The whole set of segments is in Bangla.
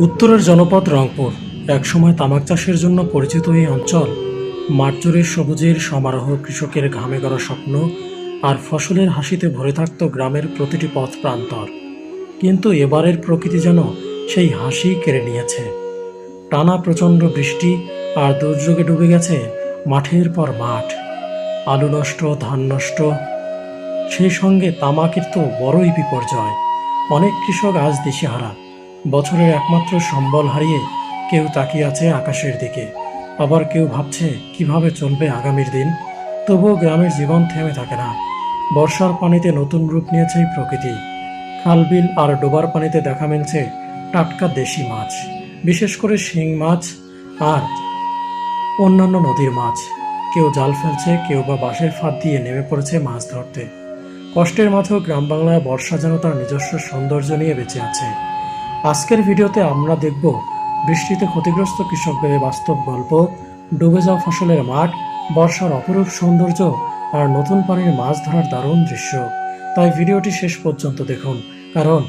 উত্তরের জনপদ রংপুর একসময় তামাক চাষের জন্য পরিচিত এই অঞ্চল মাঠজুড়ে সবুজের সমারোহ, কৃষকের ঘামে গড়া স্বপ্ন আর ফসলের হাসিতে ভরে থাকত গ্রামের প্রতিটি পথ প্রান্তর। কিন্তু এবারের প্রকৃতি যেন সেই হাসি কেড়ে নিয়েছে। টানা প্রচণ্ড বৃষ্টি আর দুর্যোগে ডুবে গেছে মাঠের পর মাঠ। আলু নষ্ট, ধান নষ্ট, সেই সঙ্গে তামাকের তো বড়ই বিপর্যয়। অনেক কৃষক আজ দিশেহারা, বছরের একমাত্র সম্বল হারিয়ে কেউ তাকিয়ে আছে আকাশের দিকে, আবার কেউ ভাবছে কিভাবে চলবে আগামীর দিন। তবুও গ্রামের জীবন থেমে থাকে না। বর্ষার পানিতে নতুন রূপ নিয়েছে এই প্রকৃতি। খালবিল আর ডোবার পানিতে দেখা মিলছে টাটকা দেশি মাছ, বিশেষ করে শিং মাছ আর অন্যান্য নদীর মাছ। কেউ জাল ফেলছে, কেউ বা বাঁশের ফাঁদ দিয়ে নেমে পড়েছে মাছ ধরতে। কষ্টের মাঝেও গ্রাম বাংলায় বর্ষা যেন তার নিজস্ব সৌন্দর্য নিয়ে বেঁচে আছে। আজকের ভিডিওতে আমরা দেখব বৃষ্টিতে ক্ষতিগ্রস্ত কৃষকদের বাস্তব গল্প, ডুবে যাওয়া ফসলের মাঠ, বর্ষার অপরূপ সৌন্দর্য আর নতুন পানির মাছ ধরার দারুণ দৃশ্য। তাই ভিডিওটি শেষ পর্যন্ত দেখুন, কারণ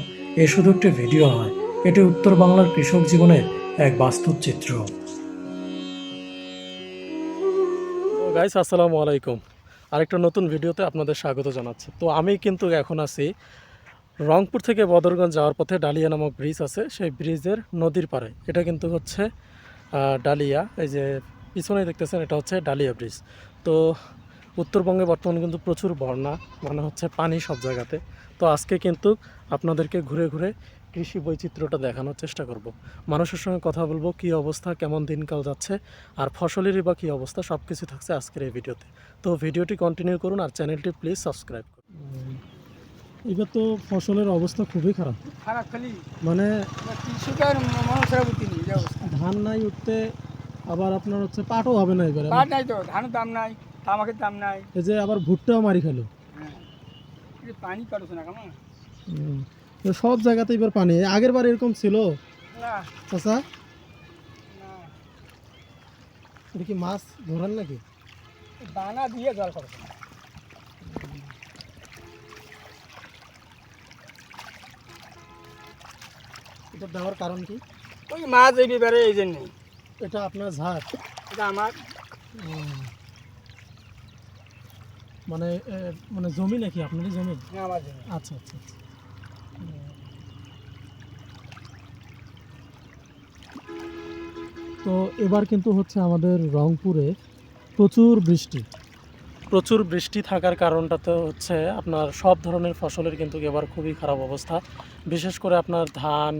এ শুধু একটি ভিডিও নয়, এটি উত্তর বাংলার কৃষক জীবনের এক বাস্তব চিত্র। গাইস, আসসালামু আলাইকুম। আরেকটা নতুন ভিডিওতে আপনাদের স্বাগত জানাচ্ছি। তো আমি কিন্তু এখন আছি রংপুর থেকে বদরগঞ্জ যাওয়ার পথে ডালিয়া নামক ব্রিজ আছে, সেই ব্রিজের নদীর পাড়ে। এটা কিন্তু হচ্ছে ডালিয়া, এই যে পিছনে দেখতেছেন এটা হচ্ছে ডালিয়া ব্রিজ। তো উত্তরবঙ্গে বর্তমানে কিন্তু প্রচুর বন্যা, মানে হচ্ছে পানি সব জায়গাতে। তো আজকে কিন্তু আপনাদেরকে ঘুরে ঘুরে কৃষি বৈচিত্র্যটা দেখানোর চেষ্টা করব। মানুষের সঙ্গে কথা বলবো, কী অবস্থা, কেমন দিনকাল যাচ্ছে, আর ফসলেরই বা কী অবস্থা, সব কিছু থাকছে আজকের এই ভিডিওতে। তো ভিডিওটি কন্টিনিউ করুন আর চ্যানেলটি প্লিজ সাবস্ক্রাইব করুন। এবার তো ফসলের অবস্থা খুবই খারাপ, খালি মানে কৃষকের মানুষের বুদ্ধি নেই, এই অবস্থা। ধান নাই উঠতে, আবার আপনার হচ্ছে পাটও হবে না এবারে। পাট নাই তো, ধানের দাম নাই, তামাকের দাম নাই। এই যে আবার ভুট্টাও মারি খেলো। হ্যাঁ, এই যে পানি কাটছে না কেমন? তো সব জায়গাতে এবার পানি। আগের বার এরকম ছিল না চাচা? না, এটা কি মাছ ধরেন নাকি? দানা দিয়ে জল করছে না। এটা দেওয়ার কারণ কি? ওই মাছ এই বিবারে এই জন্যই। এটা আপনার ঝাড়? এটা আমার মানে মানে জমি নাকি আপনারই জমি? আমার জন্য। আচ্ছা আচ্ছা আচ্ছা। তো এবার কিন্তু হচ্ছে আমাদের রংপুরে প্রচুর বৃষ্টি থাকার কারণটা তো হচ্ছে আপনার সব ধরনের ফসলের কিন্তু এবার খুবই খারাপ অবস্থা। বিশেষ করে আপনার ধান,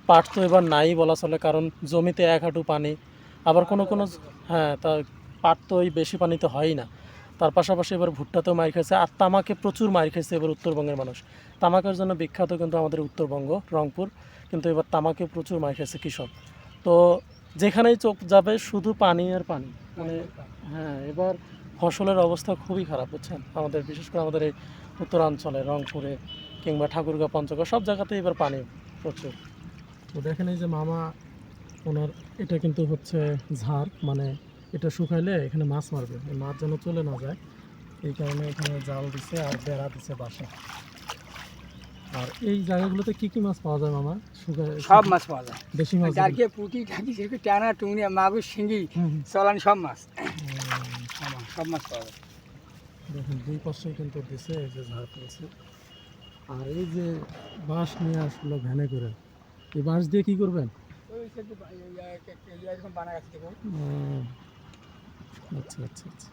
পাট তো এবার নাই বলা চলে, কারণ জমিতে এক হাঁটু পানি। আবার কোনো হ্যাঁ, তা পাট তো ওই বেশি পানিতে হয়ই না। তার পাশাপাশি এবার ভুট্টাতেও মার খেয়েছে, আর তামাকে প্রচুর মার খেয়েছে এবার উত্তরবঙ্গের মানুষ। তামাকের জন্য বিখ্যাত কিন্তু আমাদের উত্তরবঙ্গ, রংপুর। কিন্তু এবার তামাকে প্রচুর মার খেয়েছে কৃষক। তো যেখানেই চোখ যাবে শুধু পানি আর পানি, মানে হ্যাঁ, এবার ফসলের অবস্থা খুবই খারাপ, বুঝছেন। আমাদের বিশেষ করে আমাদের এই উত্তরাঞ্চলে রংপুরে কিংবা ঠাকুরগাঁও, পঞ্চগড় সব জায়গাতেই এবার পানি প্রচুর। তো দেখেন এই যে মামা ওনার, এটা কিন্তু হচ্ছে ঝাড়, মানে এটা শুকাইলে এখানে মাছ মারবে, এই মাছ যেন চলে না যায়, এই কারণে এখানে জাল দিছে আর বেড়া দিছে বাসা। আর এই জায়গাগুলোতে কি কি মাছ পাওয়া যায় মামা? সব মাছ পাওয়া যায়, দেশি মাছ? যারকে পুঁটি ঢাকি, সেরকম টানা, টুংরি, মাগুর, শিঙ্গি, চলান, সব মাছ। সব মাছ পাওয়া যায়। দেখুন দুই পাশে কিন্তু দিছে, এই যে ঝাড় পড়েছে। আর এই যে বাঁশ নিয়ে আসলো ভ্যানে করে, এই বাঁশ দিয়ে কি করবেন? আচ্ছা আচ্ছা আচ্ছা।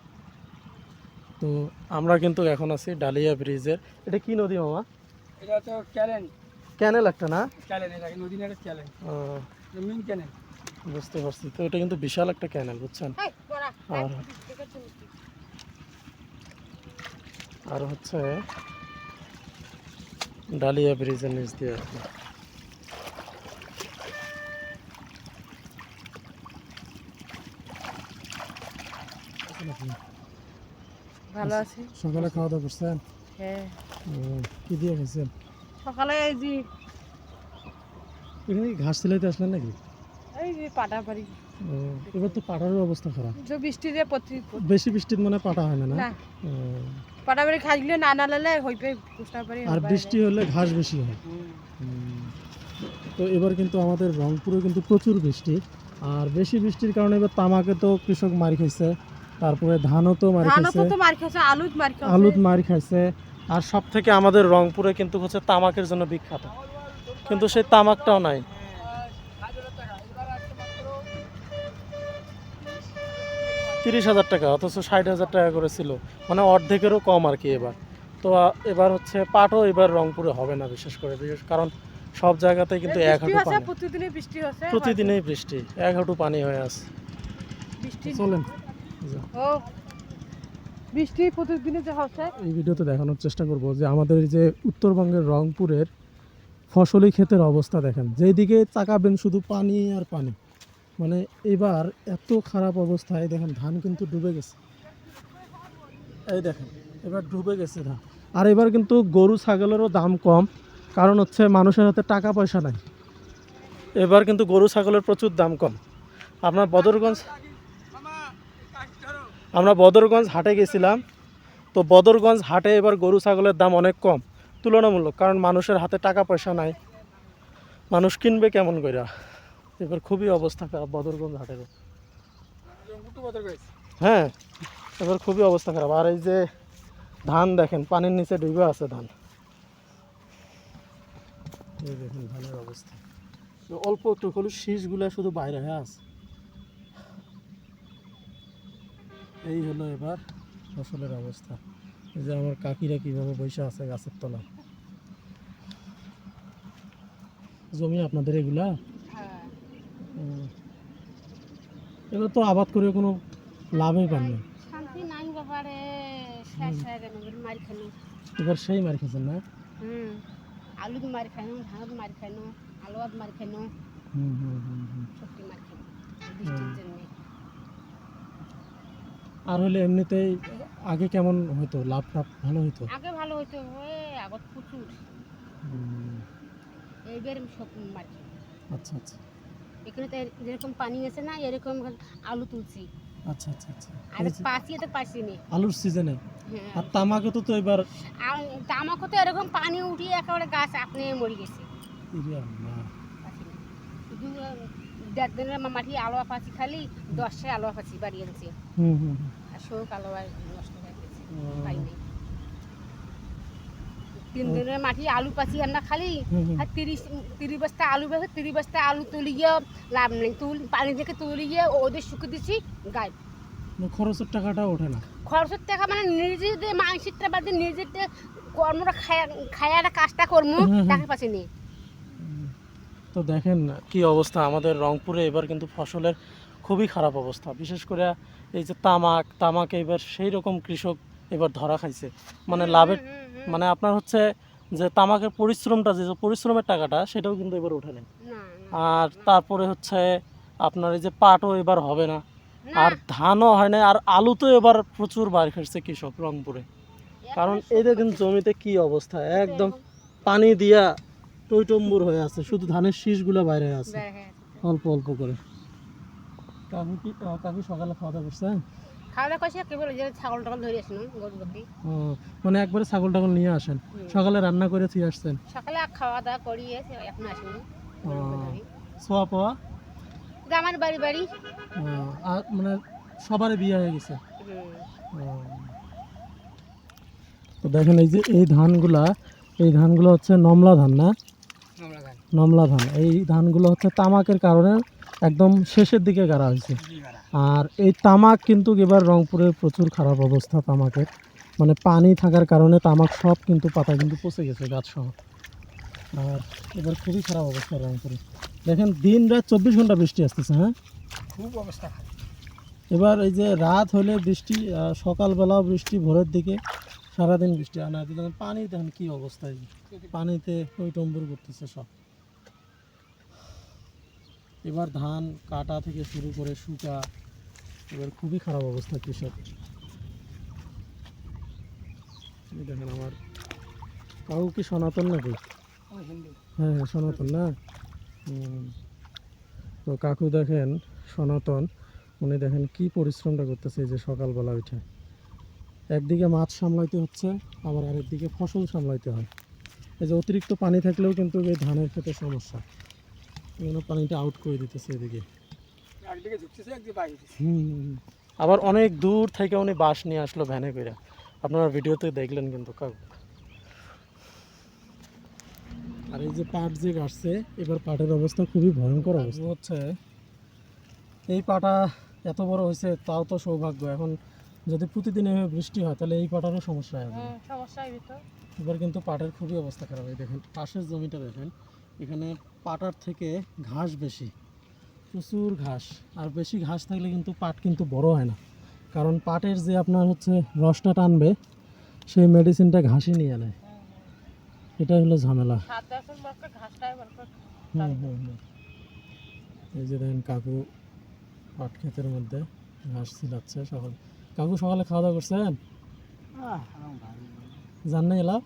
তো আমরা কিন্তু এখন আছি ডালিয়া ব্রিজের। এটা কি নদী মামা? এটা তো ক্যালেন, ক্যানেল একটা না? ক্যালেন, এটা নদী না, এটা ক্যালেন, মেইন ক্যালেন। বুঝতে পারছি। তো এটা কিন্তু বিশাল একটা ক্যানেল, বুঝছেন। আর আর হচ্ছে ডালিয়া ব্রিজের নিচ দিয়ে আর কি। ভালো আছি। সকালে খাওয়া দাওয়া করছেন? হ্যাঁ, কি দিয়ে খেয়েছেন? সকালে এই যে এখানে কি ঘাস সিলাইতে আসলেন নাকি? পাটা পারি। এবার তো পাটারও অবস্থা খারাপ, যে বৃষ্টি যে বেশি বৃষ্টির মানে পাটা হয় না না? পাটা পারি খাইলে না নালালে হইবে পুষ্টা পারি। আর বৃষ্টি হলে ঘাস বেশি হয়। তো এবার কিন্তু আমাদের রংপুরে কিন্তু প্রচুর বৃষ্টি, আর বেশি বৃষ্টির কারণে এবার তামাকে তো কৃষক মার খাইছে, তারপরে ধানও তো মার ধানও খাইছে, তো মার খাইছে, আলুত মার খাইছে। আলুত মার খাইছে। আর সব থেকে আমাদের রংপুরে কিন্তু হচ্ছে তামাকের জন্য বিখ্যাত, কিন্তু সেই তামাকটাও নাই। 30,000 টাকা, অথচ 60,000 টাকা করে ছিল, মানে অর্ধেকেরও কম আর কি এবার। তো এবার হচ্ছে পাটও এবার রংপুরে হবে না, বিশেষ কারণ সব জায়গাতেই কিন্তু এক বৃষ্টি হাঁটু হচ্ছে, পানি, প্রতিদিনই বৃষ্টি হচ্ছে। প্রতিদিনই বৃষ্টি, এক হাঁটু পানি হয়ে আছে। বৃষ্টি চলেন ও বৃষ্টি প্রতিদিনই যে হচ্ছে। এই ভিডিওতে দেখানোর চেষ্টা করব যে আমাদের এই যে উত্তরবঙ্গের রংপুরের ফসলি ক্ষেতের অবস্থা দেখেন, যেদিকে তাকাবেন শুধু পানি আর পানি। মানে এবার এত খারাপ অবস্থায় দেখেন, ধান কিন্তু ডুবে গেছে, এই দেখেন এবার ডুবে গেছে ধান। আর এবার কিন্তু গরু ছাগলেরও দাম কম, কারণ হচ্ছে মানুষের হাতে টাকা পয়সা নাই। এবার কিন্তু গরু ছাগলের প্রচুর দাম কম। আপনার আমরা বদরগঞ্জ হাটে গেছিলাম, তো বদরগঞ্জ হাটে এবার গরু ছাগলের দাম অনেক কম তুলনামূলক, কারণ মানুষের হাতে টাকা পয়সা নাই, মানুষ কিনবে কেমন কইরা। এবার খুবই অবস্থা খারাপ বদরগঞ্জ হাটেরও। হ্যাঁ, এবার খুবই অবস্থা খারাপ। আর এই যে ধান দেখেন পানির নিচে ডুবে আছে ধান, এই দেখেন ধানের অবস্থা, অল্প একটু হলো শীষগুলা শুধু বাইরে হয়ে আছে। এই হলো এবার ফসলের অবস্থা। এই যে আমার কাকিরা কিভাবে বসে আছে গাছের তলায়। জমি আপনাদের এগুলা? হ্যাঁ। এবার তো আবাদ করে কোনো লাভই পান না। শান্তি নাই ব্যাপারে, শেষ হয়ে গেল মার খানো। এবার সেই মার খেয়েছেন না? আলুত মার খাইনো, ধানত মার খাইনো, আলুয়াত মার খাইনো, সত্যি মার খাইনো বৃষ্টির জন্য। আর হলে এমনিতেই আগে কেমন হতো, লাভ টাভ ভালো হতো? আগে ভালো হতো, ওই আগত প্রচুর, এইবার সব মার খাই। আচ্ছা আচ্ছা এখানে তো যেরকম পানি আছে না, এরকম আলু তুলছি। আচ্ছা আচ্ছা আচ্ছা। আর পাঁচিয়ে তো পাইছিনি আলুর সিজনে। হ্যাঁ। আর তামাকে তো এবার আর তামাকও তো এরকম পানি উঠিয়ে একেবারে গাছ আপনি মরে গেছে। ইরে আল্লাহ। পাচিনি। শুধু 1.5 দিনের মাটি আলোয়া পাচি খালি 10টা আলোয়া পাচি বাড়ি আনছে। আর শোক আলোয়া নষ্ট হয়ে গেছে, পাই নাই। 3 দিনের মাটি আলু পাচি আমরা খালি, আর 30 বস্তা আলু বেছে, 30 বস্তা আলু তুলিয়ে লাভ নেই, পানি থেকে তুলিয়ে ওদের শুকিয়ে দিচ্ছি গায়ে। খরচের টাকাটা ওঠে না। খরচের টাকা মানে নিজেদের মানসিকটা বাদে নিজেদের কর্মটা খায়াটা কাজটা করবো, টাকা পাচ্ছি নি। তো দেখেন কি অবস্থা আমাদের রংপুরে, এবার কিন্তু ফসলের খুবই খারাপ অবস্থা। বিশেষ করে এই যে তামাক এবার সেই রকম কৃষক এবার ধরা খাইছে, মানে লাভের, মানে আপনার হচ্ছে যে তামাকের পরিশ্রমটা, যে পরিশ্রমের টাকাটা সেটাও কিন্তু এবার ওঠে নাই। আর তারপরে হচ্ছে আপনার এই যে পাটও এবার হবে না, আর ধানও হয় না, আর আলু তো এবার প্রচুর বার খেয়েছে কৃষক রংপুরে। কারণ এই দেখেন জমিতে কি অবস্থা, একদম পানি দিয়া টইটম্বুর হয়ে আছে, শুধু ধানের শীষগুলো বাইরে আছে অল্প অল্প করে। কাকু সকালে খাওয়া দাওয়া করছেন? খাওয়া দাওয়া করছি, কেবল যে ছাগল টাগল ধরে আসেন গরু বাকি। মানে একবারে ছাগল টাগল নিয়ে আসেন, সকালে রান্না করে থুয়ে আসছেন? সকালে খাওয়া দাওয়া করিয়ে এখন আসেনি। ছোয়া পাওয়া আমার বাড়ি বাড়ি আর মানে সবারই বিয়ে হয়ে গেছে। তো দেখেন এই যে এই ধানগুলো হচ্ছে নমলা ধান না? নমলা ধান। এই ধানগুলো হচ্ছে তামাকের কারণে একদম শেষের দিকে গাড়া হয়েছে। আর এই তামাক কিন্তু এবার রংপুরের প্রচুর খারাপ অবস্থা তামাকের, মানে পানি থাকার কারণে তামাক সব কিন্তু পাতা কিন্তু পচে গেছে গাছ সহ। আর এবার খুবই খারাপ অবস্থা রংপুরে। দেখেন দিন রাত 24 ঘন্টা বৃষ্টি আসতেছে। হ্যাঁ, খুব অবস্থা খারাপ। এবার এই যে রাত হলে বৃষ্টি, সকালবেলাও বৃষ্টি, ভোরের দিকে সারাদিন বৃষ্টি। আর না দেখেন পানি, দেখেন কি অবস্থা, পানিতে টইটম্বুর করতেছে সব। এবার ধান কাটা থেকে শুরু করে শুকা, এবার খুবই খারাপ অবস্থা কৃষক। দেখেন আমার কাকু কি সনাতন নাকি? হ্যাঁ সনাতন না? তো কাকু দেখেন সনাতন, উনি দেখেন কি পরিশ্রমটা করতেছে। এই যে সকালবেলা উঠে একদিকে মাছ সামলাইতে হচ্ছে, আবার আরেকদিকে ফসল সামলাইতে হয়। এই যে অতিরিক্ত পানি থাকলেও কিন্তু এই ধানের ক্ষেতে সমস্যা, এখানে পানিটা আউট করে দিতেছে এদিকে। একদিকে ঢুকতেছে একদিকে বাইরে দিচ্ছে। আবার অনেক দূর থেকে উনি বাঁশ নিয়ে আসলো ভ্যানে করে, আপনারা ভিডিওতে দেখলেন কিন্তু কাকু। আর এই যে পাট যে গাছছে, এবার পাটের অবস্থা খুবই ভয়ঙ্কর অবস্থা হচ্ছে। এই পাটা এত বড় হয়েছে তাও তো সৌভাগ্য, এখন যদি প্রতিদিন এভাবে বৃষ্টি হয় তাহলে এই পাটারও সমস্যা হবে। সমস্যা হইবে তো। এবার কিন্তু পাটের খুবই অবস্থা খারাপ। এই দেখেন পাশের জমিটা দেখেন, এখানে পাটার থেকে ঘাস বেশি, প্রচুর ঘাস। আর বেশি ঘাস থাকলে কিন্তু পাট কিন্তু বড় হয় না, কারণ পাটের যে আপনার হচ্ছে রসটা টানবে সেই মেডিসিনটা ঘাসই নিয়ে নেয়, এটাই হলো ঝামেলা। এই যে দেখেন কাকু পাট ক্ষেতের মধ্যে ঘাস ছিলাচ্ছে। কাকু সকালে খাওয়া দাওয়া করছেন? জান না এলা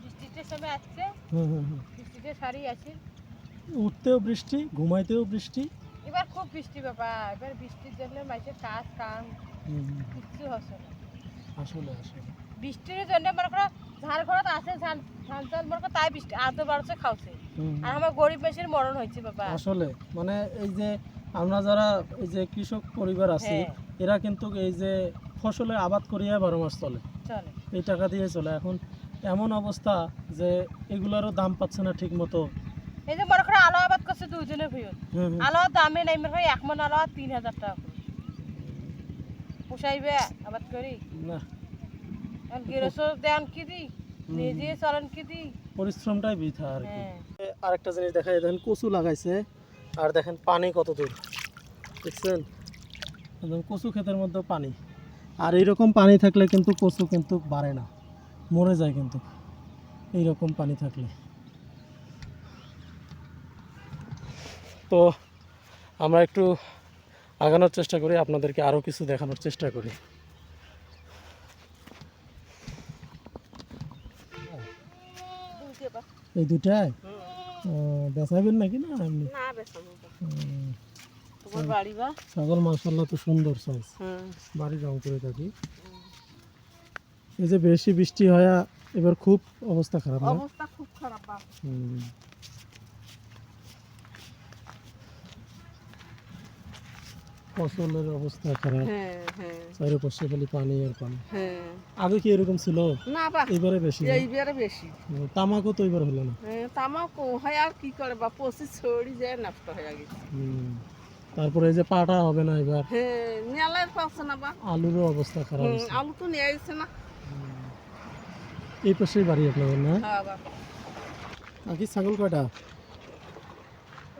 বৃষ্টিতে সময় আসছে, বৃষ্টিতে সারি আছে। উঠতেও বৃষ্টি, ঘুমাইতেও বৃষ্টি। এবার খুব বৃষ্টি বাবা, এবার বৃষ্টির জন্য মাঝে কাজ কাম কিচ্ছু হচ্ছে না। আসলে আসলে বৃষ্টির জন্য মনে করো ঝাল ঘরত আছে, ঝাল ঝাল ঝাল মনে করো তাই বৃষ্টি আদো বাড়ছে খাওছে। আর আমার গরিব মেশির মরণ হয়েছে বাবা। আসলে মানে এই যে আমরা যারা এই যে কৃষক পরিবার আছি, এরা কিন্তু এই যে ফসলের আবাদ করিয়া 12 মাস চলে, এই টাকা দিয়ে চলে। এখন এমন অবস্থা যে এগুলারও দাম পাচ্ছে না ঠিক মতো। এই যে মনে করো আলো আবাদ করছে 2 জনের ভুয়ত, আলো দামে নাই মনে হয় 1 মন আলো 3000 টাকা পোষাইবে আবাদ করি না। আর গেরসো দেন কি দি, নিজে চলেন কি দি, পরিশ্রমটাই বৃথা আর কি। আরেকটা জিনিস দেখা যায়, দেখেন কচু লাগাইছে আর দেখেন পানি কত দূর, দেখছেন? একদম কচু ক্ষেতের মধ্যে পানি। আর এইরকম পানি থাকলে কিন্তু কচু কিন্তু বাড়ে না, মরে যায় কিন্তু এইরকম পানি থাকলে। তো আমরা একটু আগানোর চেষ্টা করি, আপনাদেরকে আরও কিছু দেখানোর চেষ্টা করি। এই দুটাই বেচাবেন নাকি না এমনি? না বেচাবো তোমার বাড়ি বা ছাগল মাশাআল্লাহ তো সুন্দর সাইজ, বাড়ি রং করে থাকি। এই যে বেশি বৃষ্টি হয় এবার খুব অবস্থা খারাপ, অবস্থা খুব খারাপ বাপ। ফসলের অবস্থা খারাপ, চারিপাশে খালি পানি আর পানি। আগে কি এরকম ছিল? না বা এবারে বেশি, এইবারে বেশি। তামাকও তো এবার হলো না। তামাক হয় আর কি করে বা পচি ছড়ি যায় নষ্ট হয়ে গেছে। তারপরে এই যে পাটা হবে না এবার, নেলার পাচ্ছে না বা আলুরও অবস্থা খারাপ হয়েছে। আলু তো নিয়ে আসছে না। এই পাশেই বাড়ি আপনাদের না? হ্যাঁ বা আগে ছাগল কয়টা?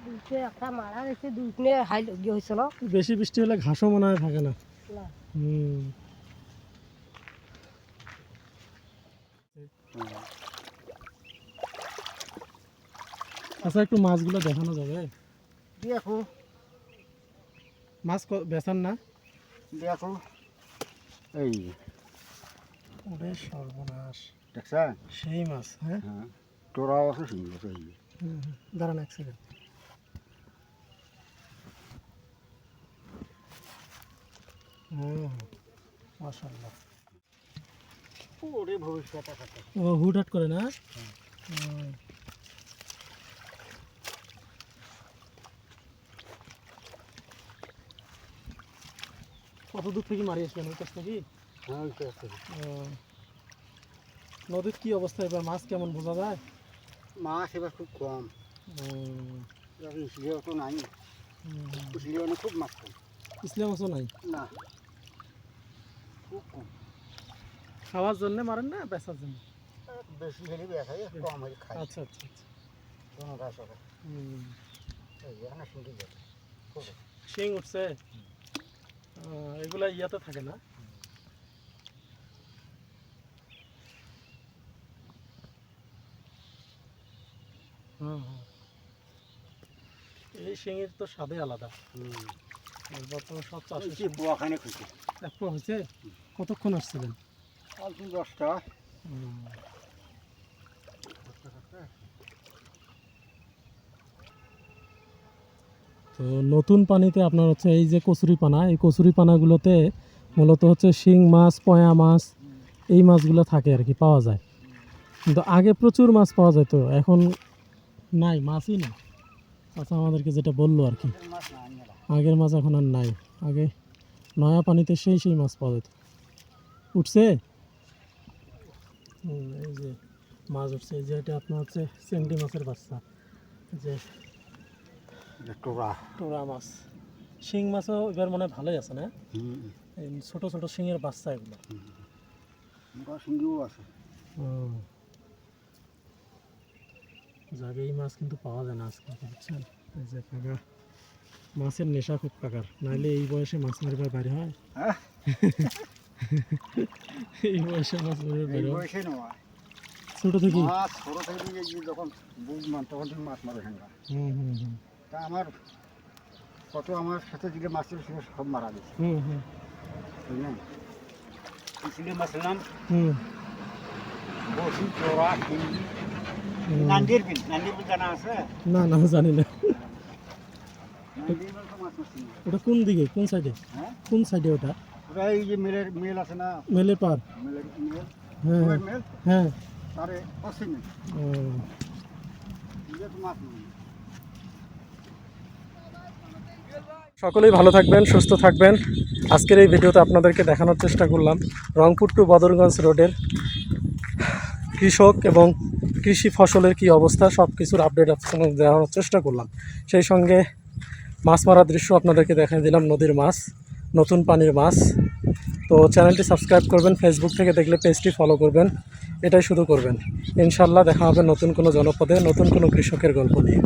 দুইটা একটা মারা গেছে, দুইটা হাই গিয়ে হয়েছিল। বেশি বৃষ্টি হলে ঘাসও মনে হয় থাকে না। আচ্ছা একটু মাছগুলো দেখানো যাবে? দেখো মাছ বেচান না? দেখো এই ওরে সর্বনাশ, দেখছেন সেই মাছ। হ্যাঁ তোরাও আছে শুনবো তো এই দাঁড়ান এক সেকেন্ড। মাশাআল্লাহ, ওরে ভবিষ্যৎ কথা ও হুটহাট করে না। কত দূর থেকে মারি আসলেন? ওই কাছ থেকে? হ্যাঁ ওই তো নদীর কি অবস্থা এবার? মাছ কেমন বোঝা যায়? মাছ এবার খুব কম, ইসলিও তো নাই, ইসলিও খুব মাছ কম। ইসলাম মাছও নাই না, খুব কম। খাওয়ার জন্য মারেন না বেচার জন্য? বেশি হলে বেচাই, কম হলে খাই। আচ্ছা আচ্ছা আচ্ছা। কোনো ঘাস হবে এখানে শুনতে যাবে শিং উঠছে, এগুলা ইয়াতে থাকে না? এই শিঙের তো স্বাদে আলাদা। বর্তমানে সব চাষ পোয়াখানে খুঁজছে। এক পোয়া হয়েছে? কতক্ষণ আসছিলেন? 10টা। তো নতুন পানিতে আপনার হচ্ছে এই যে কচুরি পানা, এই কচুরি পানাগুলোতে মূলত হচ্ছে শিং মাছ, পয়া মাছ, এই মাছগুলো থাকে আর কি, পাওয়া যায়। কিন্তু আগে প্রচুর মাছ পাওয়া যেত, এখন নাই, মাছই না। আচ্ছা, আমাদেরকে যেটা বললো আর কি, মাছ না আনি না। আগের মাছ এখন আর নাই। আগে নয়া পানিতে সেই মাছ পাওয়া যেত। উঠছে এই যে মাছ উঠছে, এই যে এটা আপনার হচ্ছে চেংড়ি মাছের বাচ্চা, যে টোরা মাছ। শিং মাছও এবার মনে হয় ভালোই আছে না? এই ছোট ছোট শিঙের বাচ্চা এগুলো। সিঙ্গিও আছে। জাগে এই মাছ কিন্তু পাওয়া যায় না আজকাল, বুঝছেন? এই যে কাকা মাছের নেশা খুব কাকার, নাইলে এই বয়সে মাছ মারিবার বাইরে হয়? হ্যাঁ এই বয়সে মাছ মারিবার এই বাইরে হয় বয়সে নয়, ছোট থেকে? মাছ ছোট থেকে এই যে যখন বুঝলাম তখন থেকে মাছ মারে না। তা আমার কত আমার সাথে দিলে মাছ ছিল সেগুলো সব মারা গেছে, বুঝলেন? সিলে মাছ নিলাম, বসি, চোরা, শিঙ্গি, নান্দির বিল জানা আছে? না না, জানি না। নান্দির বিল তো মাছ মারছি না। ওটা কোন দিকে, কোন সাইডে? হ্যাঁ কোন সাইডে ওটা? ওটা এই যে মেল আছে না, মেলে পার? মেল হ্যাঁ হ্যাঁ মেল হ্যাঁ। তারে পশ্চিমে ও, তো মাছ নেই। সকলেই ভালো থাকবেন, সুস্থ থাকবেন। আজকের এই ভিডিওতে আপনাদেরকে দেখানোর চেষ্টা করলাম রংপুর টু বদরগঞ্জ রোডের কৃষক এবং কৃষি ফসলের কি অবস্থা, সব কিছুর আপডেট আপনাদের দেখানোর চেষ্টা করলাম। সেই সঙ্গে মাছ মারার দৃশ্য আপনাদেরকে দেখাই দিলাম, নদীর মাছ, নতুন পানির মাছ। তো চ্যানেলটি সাবস্ক্রাইব করবেন, ফেসবুক থেকে দেখলে পেজটি ফলো করবেন, এটাই শুধু করবেন। ইনশাল্লাহ দেখা হবে নতুন কোনো জনপদে, নতুন কোনো কৃষকের গল্প নিয়ে।